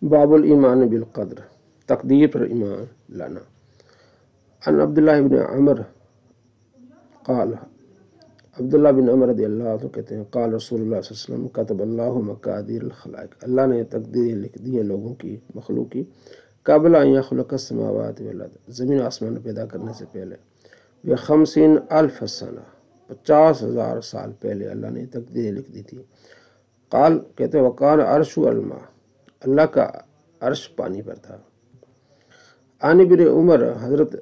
باب الایمان بالقدر، تقدیر پر ایمان لانا۔ عن عبداللہ بن عمر قال، عبداللہ بن عمر رضی اللہ عنہ کہتے ہیں، قال رسول اللہ صلی اللہ علیہ وسلم کتب اللہ مقادیر الخلائق، اللہ نے تقدیریں لکھ دی ہیں لوگوں کی، مخلوق کی، قبل ان یخلق السماوات والارض، زمین آسمان پیدا کرنے سے پہلے، بخمسین الف سنہ، 50,000 سال پہلے اللہ نے تقدیریں لکھ دی تھی۔ قال کہتے ہیں، وقال عرش الماء، اللہ کا عرش پانی پر تھا۔ عن ابن عمر، حضرت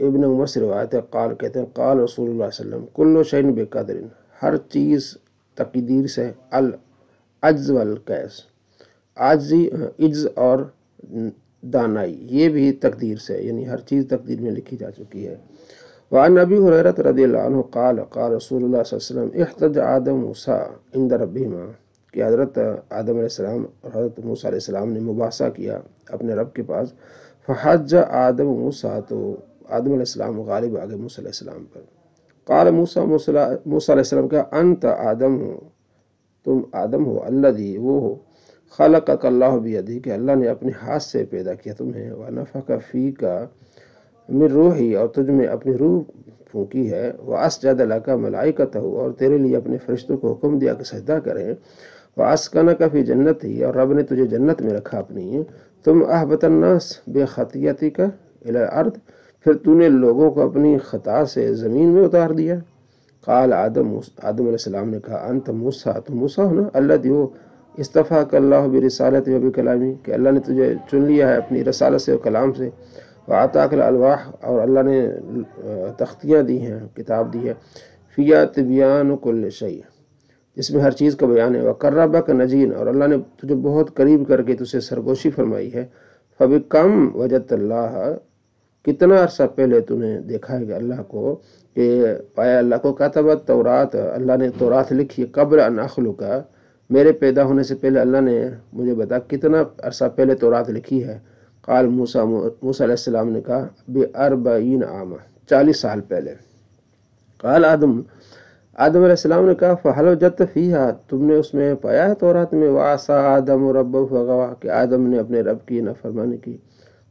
ابن عمر سے روایت ہے، قال کہتے ہیں، قال رسول اللہ صلی اللہ علیہ وسلم کل شیء بقدر، ہر چیز تقدیر سے، العجز والقیس، عاجزی، عجز اور دانائی، یہ بھی تقدیر سے، یعنی ہر چیز تقدیر میں لکھی جا چکی ہے۔ وعن ابی ہریرہ رضی اللہ عنہ قال قال رسول اللہ صلی اللہ علیہ وسلم احتج آدم موسیٰ عند ربہما، کہ حضرت آدم علیہ السلام اور حضرت موسیٰ علیہ السلام نے مباحثہ کیا اپنے رب کے پاس، فحج آدم موسیٰ، تو آدم علیہ السلام غالب آ گئے موسیٰ علیہ السلام پر۔ قال موسیٰ علیہ السلام کا، انت آدم ہو، تم آدم ہو، الذی، وہ ہو، خلقک اللہ بیدی، کہ اللہ نے اپنے ہاتھ سے پیدا کیا تمہیں، ونفخ فیک من روحی، اور تجھ میں اپنی روح پھونکی ہے، واسجد لک ملائکتہ، اور تیرے لیے اپنے فرشتوں کو حکم دیا کہ سجدہ کریں، واسکنک فی جنتہ، اور رب نے تجھے جنت میں رکھا اپنی، تم احبط الناس بخطیئتک الی الارض، پھر تو نے لوگوں کو اپنی خطا سے زمین میں اتار دیا۔ قال آدم علیہ السلام نے کہا، انت موسیٰ، تو موسیٰ ہونا، اللہ دیو استفاک اللہ برسالت و بکلامی، کہ اللہ نے تجھے چن لیا ہے اپنی رسالت سے اور کلام سے، وعطاک الالواح، اور اللہ نے تختیاں دی ہیں، کتاب دی ہے، فیہا تبیان کل شیء، جس میں ہر چیز کا بیان ہے، وقربک نجین، اور اللہ نے تجھے بہت قریب کر کے تجھے سرگوشی فرمائی ہے، فبکم وجدت اللہ، کتنا عرصہ پہلے تو نے دیکھا ہے کہ اللہ کو، کہ پایا اللہ کو، کتبت تورات، اللہ نے تورات لکھی، قبل ان اخلق، میرے پیدا ہونے سے پہلے اللہ نے مجھے بتا کتنا عرصہ پہلے تورات لکھی ہے۔ قال موسیٰ علیہ السلام نے کہا، ب40 عام، 40 سال پہلے۔ قال آدم علیہ السلام نے کہا، فہل وجدت فیہا، تم نے اس میں پایا ہے تورات میں، وعصى آدم ربہ فغوى، کہ آدم نے اپنے رب کی نافرمانی کی۔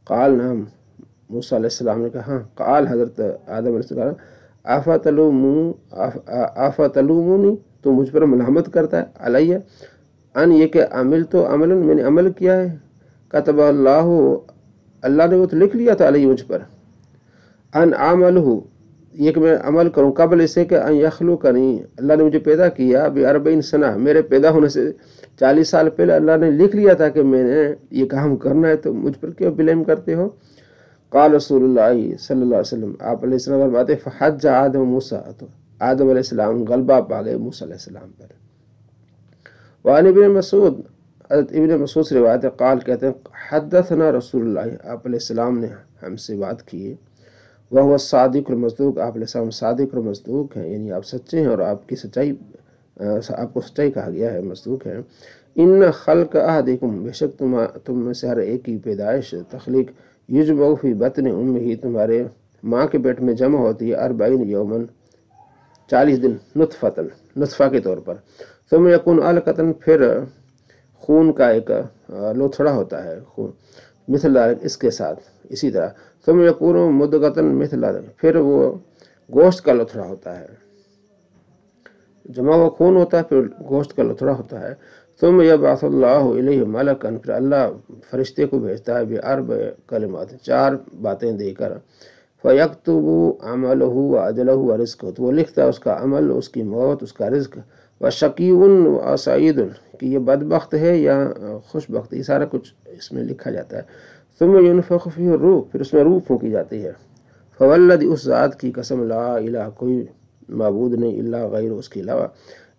قال نعم، موسیٰ علیہ السلام نے کہا ہاں۔ قال حضرت آدم علیہ السلام، آفتلومونی، تو مجھ پر ملامت کرتا ہے، علیہ ان، یہ کہ عمل تو عمل، میں نے عمل کیا ہے، کتب اللہ، اللہ نے وہ تو لکھ لیا تھا، علیہ مجھ پر، ان عملہ، یہ کہ میں عمل کروں، قبل اسے کہ ان یخلقنی، اللہ نے مجھے پیدا کیا، ب40 سنہ، میرے پیدا ہونے سے 40 سال پہلے اللہ نے لکھ لیا تھا کہ میں نے یہ کام کرنا ہے، تو مجھ پر کیوں بلیم کرتے ہو؟ قال رسول اللہ صلی اللہ علیہ وسلم، آپ علیہ السلام فرماتے، فحج آدم موسیٰ، تو آدم علیہ السلام غلبہ پا گئے موسیٰ علیہ السلام پر۔ وعن ابن مسعود، حضرت ابن مسعود سے روایت ہے، قال کہتے ہیں، حدثنا رسول اللہ، آپ علیہ السلام نے ہم سے بات کی، وہ صادق المصدوق، آپ علیہ السلام صادق اور مصدوق ہیں، یعنی آپ سچے ہیں اور آپ کی سچائی، آپ کو سچائی کہا گیا ہے، مصدوق ہے۔ ان خلق احدکم، بے شک تم میں سے ہر ایک کی پیدائش، تخلیق، یجمع فی بطن امہ، تمہارے ماں کے پیٹ میں جمع ہوتی ہے، 40 یومن، 40 دن، نطفتن، نطفہ کے طور پر، ثم یکون علقۃ، پھر خون کا ایک لوتھڑا ہوتا ہے، خون مثل اس کے ساتھ، اسی طرح، ثم یکون مدغۃ مثل، پھر وہ گوشت کا لوتھڑا ہوتا ہے، جمع ہوا خون ہوتا ہے، پھر گوشت کا لوتھڑا ہوتا ہے، ثم یبعث اللہ الیہ ملکا، پھر اللہ فرشتے کو بھیجتا ہے، باربع کلمات، 4 باتیں دے کر، فیکتب عملہ واجلہ ورزقہ، تو وہ لکھتا ہے اس کا عمل، اس کی موت، اس کا رزق، وشقی وسعید، کہ یہ بدبخت ہے یا خوش بخت، یہ سارا کچھ اس میں لکھا جاتا ہے۔ ثم ينفخ فیہ الروح، پھر اس میں روح پھونکی جاتی ہے، فوالذی، اس ذات کی قسم، لا الہ، کوئی معبود نہیں، الا غیر، اس کے علاوہ،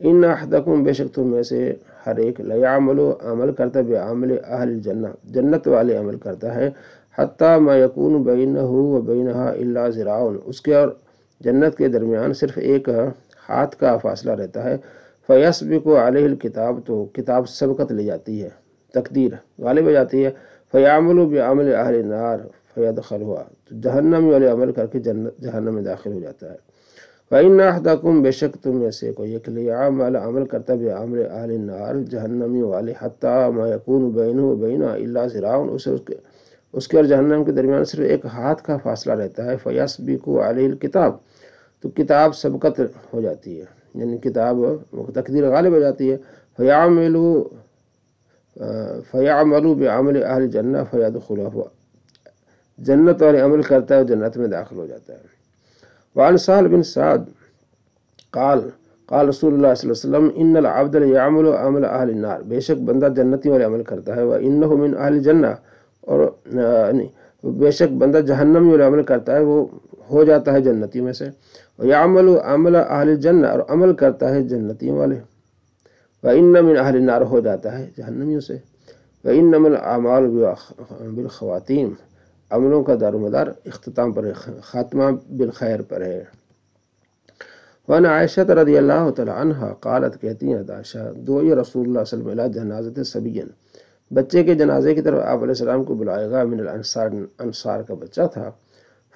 ان احدکم، بے شک تم میں سے ہر ایک، لیعمل، عمل کرتا ہے، بعمل اہل الجنہ، جنت والے عمل کرتا ہے، حتی ما یکون بینہ و بینہا الا ذراع، اس کے اور جنت کے درمیان صرف ایک ہاتھ کا فاصلہ رہتا ہے، فیسبق علیہ الکتاب، تو کتاب سبقت لے جاتی ہے، تقدیر غالب ہو جاتی ہے، فیعمل بعمل اہل النار فیدخلها، تو جہنم والے عمل کر کے جہنم میں داخل ہو جاتا ہے، فإن أحدكم بے شک تم میں سے کوئی ایک لیعمل عمل کرتا ہے بعمل اہل النار جہنمی والے حتی ما یکون بینہ و بینہ الا ذراع اس کے اور جہنم کے درمیان صرف ایک ہاتھ کا فاصلہ رہتا ہے فیسبق علیہ الکتاب تو کتاب سبقت ہو جاتی ہے یعنی کتاب تقدیر غالب ہو جاتی ہے فیعملوا بعمل اہل الجنہ فیدخلها جنت والے عمل کرتا ہے جنت میں داخل ہو جاتا ہے۔ وعن سہل بن سعد قال قال رسول اللہ صلی اللہ علیہ وسلم ان العبد یعمل عمل اہل النار بے شک بندہ جنتی والے عمل کرتا ہے وانہ من اہل الجنہ اور بے شک بندہ جہنمی والے عمل کرتا ہے وہ ہو جاتا ہے جنتیوں میں سے ویعمل عمل اہل الجنہ اور عمل کرتا ہے جنتیوں والے وان من اہل النار ہو جاتا ہے جہنمیوں سے وانما الاعمال بالخواتیم عملوں کا دار و مدار اختتام پر خاتمہ بالخیر پر ہے۔ وعن عائشہ رضی اللہ تعالی عنہ قالت کہتی ہیں عائشہ دعی رسول اللہ صلی اللہ علیہ وسلم جنازۃ صبی بچے کے جنازے کی طرف آپ علیہ السلام کو بلائے گا من الانصار انصار کا بچہ تھا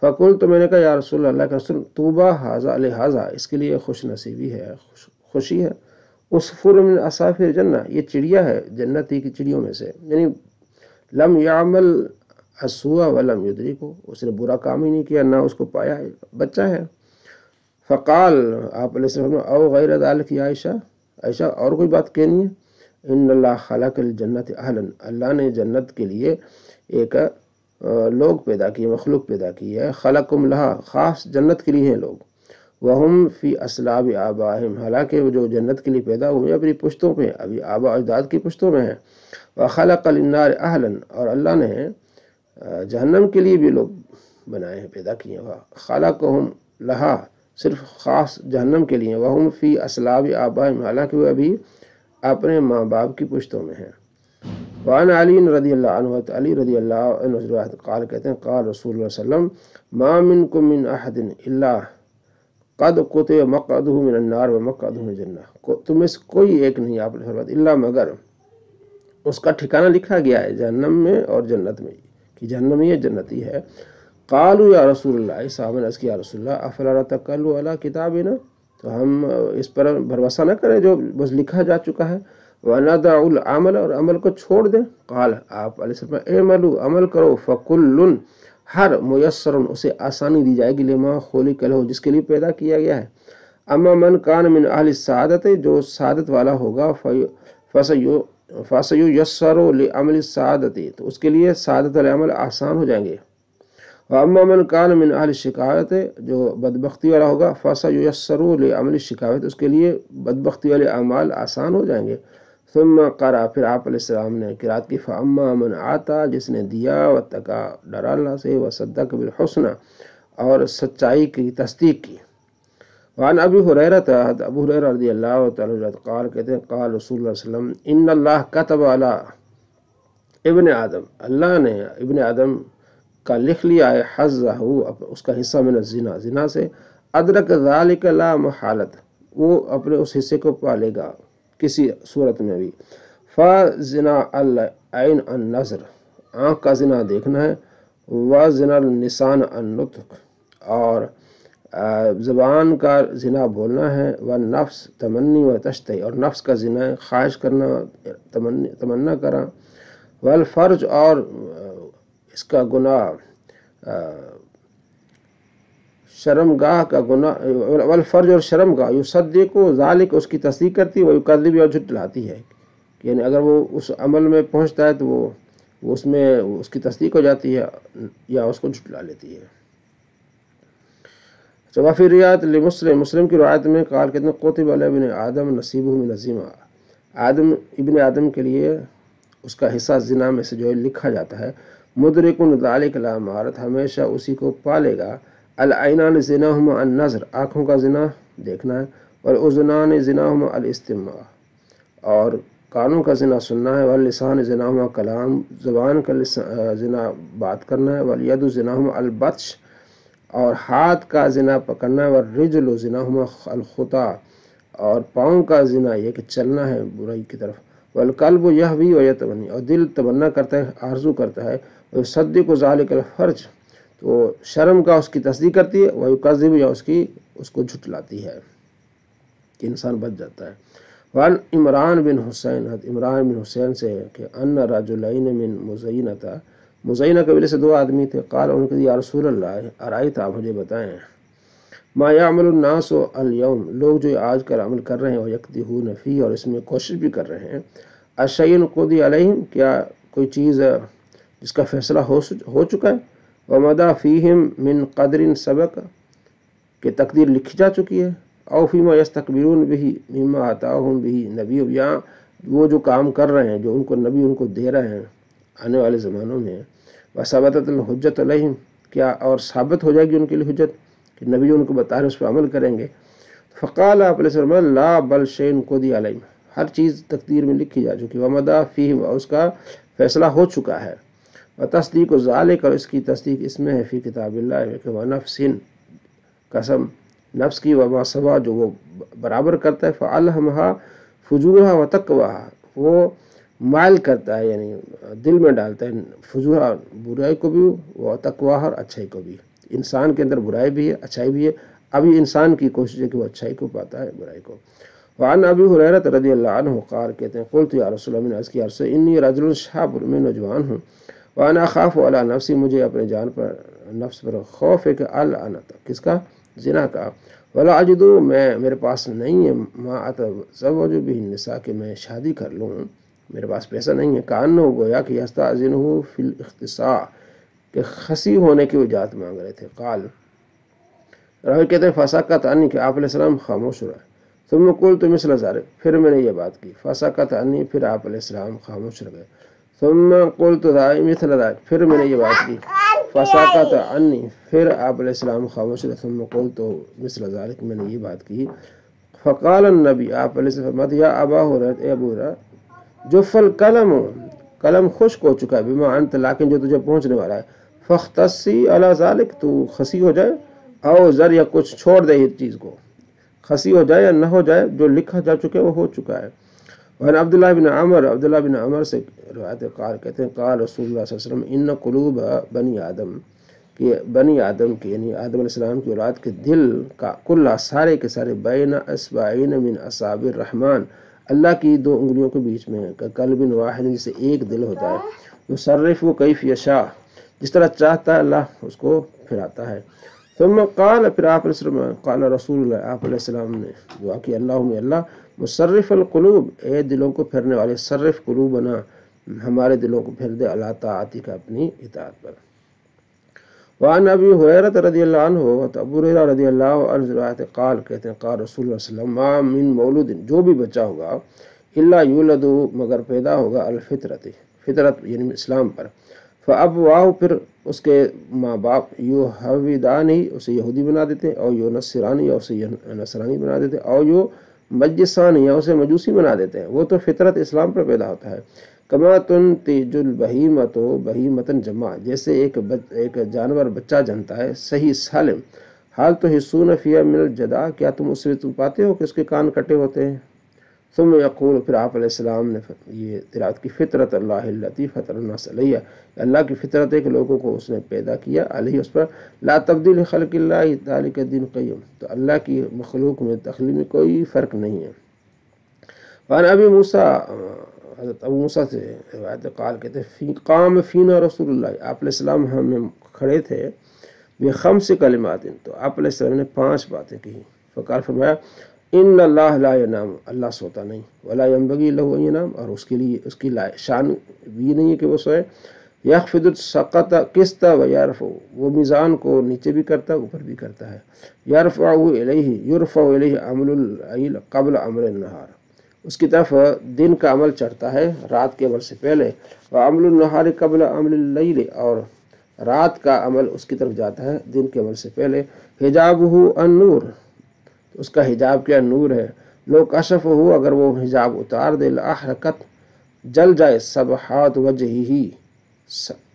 فقلت تو میں نے کہا یا رسول اللہ کے رسول طوبیٰ ھذا لہذا اس کے لیے خوش نصیبی ہے خوشی ہے عصفور من عصافیر جنہ یہ چڑیا ہے جنتی کی چڑیوں میں سے یعنی لم یعمل السوء ولم یدرکہ اس نے برا کام ہی نہیں کیا نہ اس کو پایا ہے بچہ ہے۔ فقال آپ علیہ السلام او غیر ذلک یا عائشہ اور کوئی بات کہنی ہے ان اللہ خلق الجنت اہلا اللہ نے جنت کے لیے ایک لوگ پیدا کیے مخلوق پیدا کی ہے خلقکم لہا خاص جنت کے لیے ہیں لوگ وہم فی اسلاب آبائہم حالانکہ وہ جو جنت کے لیے پیدا ہوئے اپنی پشتوں پہ ابھی آبا اجداد کی پشتوں میں ہیں وخلق للنار اہلا اور اللہ نے جہنم کے لیے بھی لوگ بنائے ہیں پیدا کیے ہیں خلقہم لہا صرف خاص جہنم کے لیے وہم فی اسلاب آبائہم حالانکہ وہ ابھی اپنے ماں باپ کی پشتوں میں ہیں۔ وعن علی رضی اللہ عنہ علی رضی اللہ عنہ قال کہتے ہیں قال رسول اللہ صلی اللہ علیہ وسلم ما منکم من احد الا قد کتب مقعدہ من النار ومقعدہ من الجنہ تم میں سے کوئی ایک نہیں آپ نے فرمایا الا مگر اس کا ٹھکانہ لکھا گیا ہے جہنم میں اور جنت میں کہ جہنمی ہے جنتی ہے۔ قالوا یا رسول اللہ صحابہ نے عرض کیا یا رسول اللہ افلا نتوکل علی کتابنا تو ہم اس پر بھروسہ نہ کریں جو بس لکھا جا چکا ہے وَنَدَعُ الْعَمَلَ اور عمل کو چھوڑ دیں قال آپ علیہ السلام اعملوا عمل کرو فَكُلٌّ ہر میسر اسے آسانی دی جائے گی لما خلق لہ جس کے لیے پیدا کیا گیا ہے اما من کان من اہل السعادت جو سعادت والا ہوگا فَسَيُيَسَّرُ لِعَمْلِ السَّعَادَةِ تو اس کے لیے سعادت والے عمل آسان ہو جائیں گے وَأَمَّا مَنْ كَانَ مِنْ أَهْلِ الشِّقَاوَةِ جو بدبختی والا ہوگا فَسَيُيَسَّرُ لِعَمْلِ الشِّقَاوَةِ اس کے لیے بدبختی والے اعمال آسان ہو جائیں گے۔ ثم قرأ پھر آپ علیہ السلام نے قرات کی فَأَمَّا مَنْ آتا جس نے دیا وَاتَّقَى ڈرا اللہ سے وَصَدَّقَ بِالْحُسْنَى اور سچائی کی تصدیق کی۔ وعن ابی ہریرہ ابو ہریرہ رضی اللہ تعالیٰ عنہ قال کہتے ہیں قال رسول اللہ صلی اللہ علیہ وسلم ان اللہ کتب علی ابن آدم اللہ نے ابن آدم کا لکھ لیا ہے حظہ اس کا حصہ من الزنا زنا سے ادرک ذالک لا محالت وہ اپنے اس حصے کو پالے گا کسی صورت میں بھی فزنا العین النظر آنکھ کا زنا دیکھنا ہے وزنا النسان النطق اور زبان کا زنا بولنا ہے والنفس تمنی و تشتہی اور نفس کا زنا خواہش کرنا تمنا کرنا والفرج اور اس کا گناہ شرمگاہ کا گناہ والفرج اور شرمگاہ یصدق ذالک اس کی تصدیق کرتی ہے ویکذب اور جھٹلاتی ہے یعنی اگر وہ اس عمل میں پہنچتا ہے تو وہ اس میں اس کی تصدیق ہو جاتی ہے یا اس کو جھٹلا لیتی ہے۔ وفی روایت مسلم کی روایت میں قال کہتے ہیں کتب علی ابن آدم نصیبہ من الزنا ابن آدم کے لیے اس کا حصہ زنا میں سے جو لکھا جاتا ہے مدرک ذالک لا محالت ہمیشہ اسی کو پالے گا العینان زناہما النظر آنکھوں کا زنا دیکھنا ہے والاذنان زناہما الاستماع اور کانوں کا زنا سننا ہے واللسان زناہما کلام زبان کا زنا بات کرنا ہے والید زناہما البطش اور ہاتھ کا زنا پکڑنا ہے والرجل زناہما الخطا اور پاؤں کا زنا یہ کہ چلنا ہے برائی کی طرف والقلب یہوی ویتمنی اور دل تمنا کرتا ہے آرزو کرتا ہے ویصدق ذالک الفرج تو شرم کا اس کی تصدیق کرتی ہے ویکذب یا اس کی اس کو جھٹلاتی ہے کہ انسان بچ جاتا ہے۔ وعن عمران بن حسین، عمران بن حسین سے کہ ان رجلین من مزینہ، مزینہ قبیلے سے 2 آدمی تھے، قال ان کے یا رسول اللہ ارائیت، آپ مجھے بتائیں، ما یعمل الناس اليوم، لوگ جو آج کل عمل کر رہے ہیں، اور یکدہون فی، اور اس میں کوشش بھی کر رہے ہیں، اشیء قضی علیہم، کیا کوئی چیز جس کا فیصلہ ہو چکا ہے، ومضی فیہم من قدر سبق، کہ تقدیر لکھی جا چکی ہے، او فیما یستقبلون بہ مما آتاہم بہ نبی، یا وہ جو کام کر رہے ہیں جو ان کو نبی ان کو دے رہے ہیں آنے والے زمانوں میں، وثبتت الحجت علیہم، کیا اور ثابت ہو جائے گی ان کے لیے حجت کہ نبی ان کو بتا رہے ہیں اس پہ عمل کریں گے۔ فقال آپ علیہ السلام لا بل شیء قضی علیہم، ہر چیز تقدیر میں لکھی جا چکی، ومضی فیہم، اور اس کا فیصلہ ہو چکا ہے، وتصدیق ذالک، اور اس کی تصدیق اس میں ہے، فی کتاب اللہ، کہ ونفس، قسم نفس کی، وما سوا، جو وہ برابر کرتا ہے، فالہمہا فجورہا وتقواہا، وہ مائل کرتا ہے یعنی دل میں ڈالتا ہے فجورہا برائی کو بھی، وتقواہا اور اچھائی کو بھی، انسان کے اندر برائی بھی ہے اچھائی بھی ہے، ابھی انسان کی کوشش ہے کہ وہ اچھائی کو پاتا ہے برائی کو۔ وعن ابی ہریرہ رضی اللہ عنہ قال، کہتے ہیں قلت یا رسول اللہ، میں نے عرض کیا رسول، انی رجل شاب، میں نوجوان ہوں، وانا اخاف علی نفسی، مجھے اپنے جان پر نفس پر خوف ہے کہ العنت، کس کا؟ زنا کا، ولا اجدو، میرے پاس نہیں ہے، ما اتزوج بہ النساء، کہ میں شادی کر لوں، میرے پاس پیسہ نہیں ہے، کانہ، گویا کہ یستاذنہ فی الاختصاء، کہ خسی ہونے کی اجازت مانگ رہے تھے، قال، راوی کہتے ہیں فسکت عنی، کہ آپ علیہ السلام خاموش رہے، ثم قلت مثل ذلك، پھر میں نے یہ بات کی، فسکت عنی، پھر آپ علیہ السلام خاموش رہ گئے، ثم قلت مثل ذلك، پھر میں نے یہ بات کی، فسکت عنی، پھر آپ علیہ السلام خاموش رہے، ثم قلت مثل ذلك، میں نے یہ بات کی، فقال النبی، آپ علیہ السلام فرماتے یا ابا ہریرہ، اے ابو ہریرہ، جف القلم، قلم خشک ہو چکا ہے، بما انت، لیکن جو تجھے پہنچنے والا ہے، فاختصی علی ذلك، تو خسی ہو جائے، او ذر، یا کچھ چھوڑ دے اس چیز کو، خسی ہو جائے یا نہ ہو جائے، جو لکھا جا چکا ہے وہ ہو چکا ہے۔ وعن عبداللہ بن عمر، عبداللہ بن عمر سے روایت قال، کہتے ہیں قال رسول اللہ صلی اللہ علیہ وسلم، ان قلوب بنی آدم، کہ بنی آدم کے یعنی آدم علیہ السلام کی اولاد کے دل کا، کل سارے کے سارے، بین اصبعین من اصابع الرحمن، اللہ کی 2 انگلیوں کے بیچ میں، کہ قلب واحد، جسے ایک دل ہوتا ہے، یصرف کیف یشاء، جس طرح چاہتا ہے اللہ اس کو پھراتا ہے۔ ثم قال، پھر آپ علیہ السلام، قال رسول اللہ، آپ علیہ السلام نے دعا کی، اللہم اللہ مصرف القلوب، اے دلوں کو پھرنے والے، صرف قلوبنا، ہمارے دلوں کو پھر دے، علی طاعتک، اپنی اطاعت پر۔ وعن ابی ہریرہ رضی اللہ عنہ، ابو ہریرہ رضی اللہ عنہ روایت قال، کہتے ہیں قال رسول اللہ صلی اللہ علیہ وسلم، ما من مولود، جو بھی بچہ ہوگا، الا یولد، مگر پیدا ہوگا، الفطرت، فطرت یعنی اسلام پر، فابواہ، پھر اس کے ماں باپ، یحودانی، اسے یہودی بنا دیتے ہیں، او ینصرانی، یا اسے نصرانی بنا دیتے ہیں، او مجسانی، یا اسے مجوسی بنا دیتے ہیں، وہ تو فطرت اسلام پر پیدا ہوتا ہے۔ کما تنتج البہیمۃ بہیمۃ جمع، جیسے ایک جانور بچہ جنتا ہے صحیح سالم، حال تو حصون فیہ من الجدع، کیا تم اس سے تم پاتے ہو کہ اس کے کان کٹے ہوتے ہیں۔ ثم یقول، پھر آپ علیہ السلام نے یہ تلاوت کی، فطرت اللہ التی فطر الناس علیہ، اللہ کی فطرت ہے کہ لوگوں کو اس نے پیدا کیا علیہ، اس پر، لا تبدیل خلق اللہ ذلک الدین قیم، تو اللہ کی مخلوق میں تخلیق میں کوئی فرق نہیں ہے۔ وعن ابی موسیٰ، حضرت ابو موسیٰ سے روایت قال، کہتے ہیں قام فینا رسول اللہ، آپ علیہ السلام ہم کھڑے تھے، بخمس کلمات، تو آپ علیہ السلام نے 5 باتیں کہی، فقال، فرمایا، ان اللہ لا ینام، اللہ سوتا نہیں، ولا ینبغی لہ ان ینام، اور اس کے لیے اس کی شان بھی نہیں ہے کہ وہ سوئے، یخفض السقط قسط ویرفع، وہ میزان کو نیچے بھی کرتا ہے اوپر بھی کرتا ہے، یرفع الیہ عمل اللیل قبل عمل النہار، اس کی طرف دن کا عمل چڑھتا ہے رات کے عمل سے پہلے، وعمل النہار قبل عمل اللیل، اور رات کا عمل اس کی طرف جاتا ہے دن کے عمل سے پہلے، حجابہ النور، اس کا حجاب کیا؟ نور ہے، لو کشفہ، اگر وہ حجاب اتار دے، لاحرقت، جل جائے، صبحات وجہہ،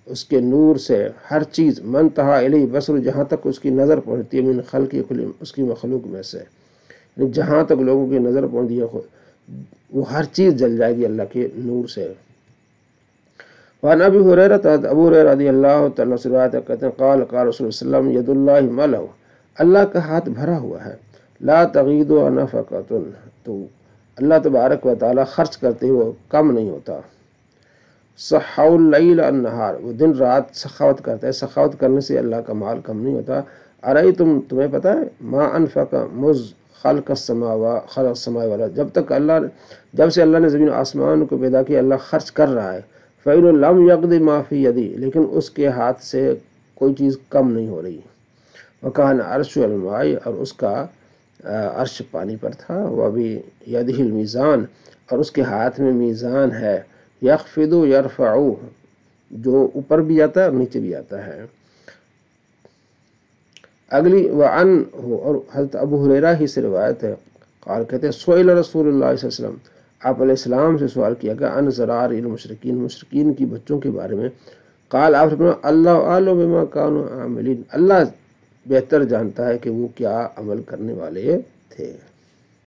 اس کے نور سے ہر چیز، منتہا الیہ بصر، جہاں تک اس کی نظر پہنچتی ہے، من خلق اس کی مخلوق میں سے، یعنی جہاں تک لوگوں کی نظر پہنچتی ہے وہ ہر چیز جل جائے گی اللہ کے نور سے۔ وعن ابی ہریرہ، ابو ہریرہ رضی اللہ تعالیٰ عنہ سے روایت کہتے ہیں قال قال رسول اللہ صلی اللہ علیہ وسلم، ید اللہ ملأ، اللہ کا ہاتھ بھرا ہوا ہے، لا تغید و نفقۃ، تو اللہ تبارک و تعالیٰ خرچ کرتے ہوئے کم نہیں ہوتا، سخاء اللیل النہار، وہ دن رات سخاوت کرتا ہے، سخاوت کرنے سے اللہ کا مال کم نہیں ہوتا۔ ارأیتم، تمہیں پتہ ہے، ما انفق مذ خلق السماء والارض، جب سے اللہ نے زمین و آسمان کو پیدا کیا اللہ خرچ کر رہا ہے، فإن لم یقض ما فی یدی، لیکن اس کے ہاتھ سے کوئی چیز کم نہیں ہو رہی، وکان عرش الماء، اور اس کا عرش پانی پر تھا، وبیدہ المیزان، اور اس کے ہاتھ میں میزان ہے، یخفض یرفع، جو اوپر بھی جاتا ہے اور نیچے بھی آتا ہے۔ اگلی اور حضرت ابو ہریرہ ہی سے روایت ہے، قال کہتے ہیں سئل رسول اللہ صلی اللہ علیہ وسلم، آپ علیہ السلام سے سوال کیا گیا، عن ذرار المشرکین، مشرکین کی بچوں کے بارے میں، قال آپ نے فرمایا اللہ اعلم بما كانوا عاملین، اللہ بہتر جانتا ہے کہ وہ کیا عمل کرنے والے تھے۔